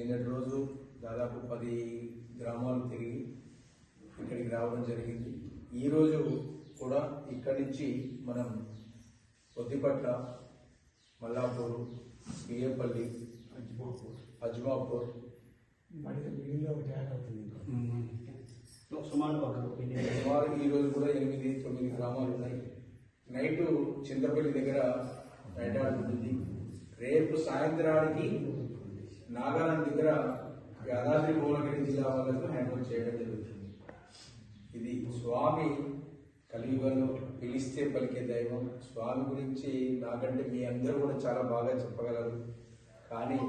నిన్నటి రోజు దాదాపు 10 గ్రామాలు తిరిగి ఇక్కడికి రావడం జరిగింది. ఈరోజు కూడా ఇక్కడి నుంచి మనం పొద్దిపట్ల, మల్లాపూర్, పియ్యపల్లి, అజ్మాపూర్ సుమారు ఈరోజు కూడా 8-9 గ్రామాలు ఉన్నాయి. నైటు చింతపల్లి దగ్గర రైడ్ ఉంటుంది. రేపు సాయంత్రానికి నాగాలాండ్ దగ్గర యాదాద్రి భువనగిరి జిల్లా వాళ్ళకు హ్యాండ్ చేయడం జరుగుతుంది. ఇది స్వామి కలియుగంలో పిలిస్తే పలికే దైవం. స్వామి గురించి నాకంటే మీ అందరూ కూడా చాలా బాగా చెప్పగలరు. కానీ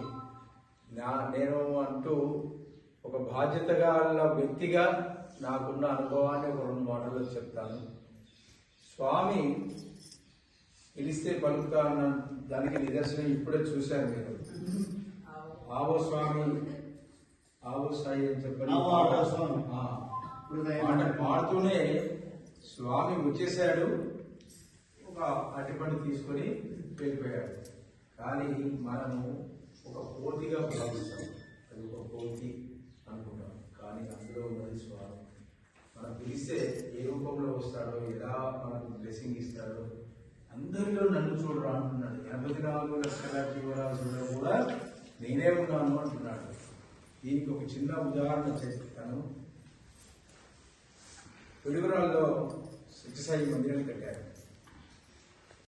నేను అంటూ ఒక బాధ్యత గల వ్యక్తిగా నాకున్న అనుభవాన్ని ఒక 2 మాటల్లో చెప్తాను. స్వామి పిలిస్తే పలుకుతా అన్న దానికి నిదర్శనం ఇప్పుడే చూశారు మీరు. ఆవో స్వామి ఆవో సాయి అని చెప్పని మాట పాడుతూనే స్వామి వచ్చేసాడు, ఒక అరటిపండు తీసుకొని వెళ్ళిపోయాడు. కానీ మనము ఒక కోతిగా భావిస్తాం, అది ఒక కోతి అనుకుంటాం. కానీ అందులో ఉన్నది స్వామి. మనం పిలిస్తే ఏ రూపంలో వస్తాడో, ఎలా మనకు బ్లెస్సింగ్ ఇస్తాడో. అందరిలో నన్ను చూడరా అంటున్నాడు. 84 లక్షల జీవరాశుల్లో కూడా నేనే ఉన్నాను అంటున్నాడు. దీనికి ఒక చిన్న ఉదాహరణ చేస్తాను. పిడుగురాల్లో సత్యసాయి మందిరాన్ని కట్టారు.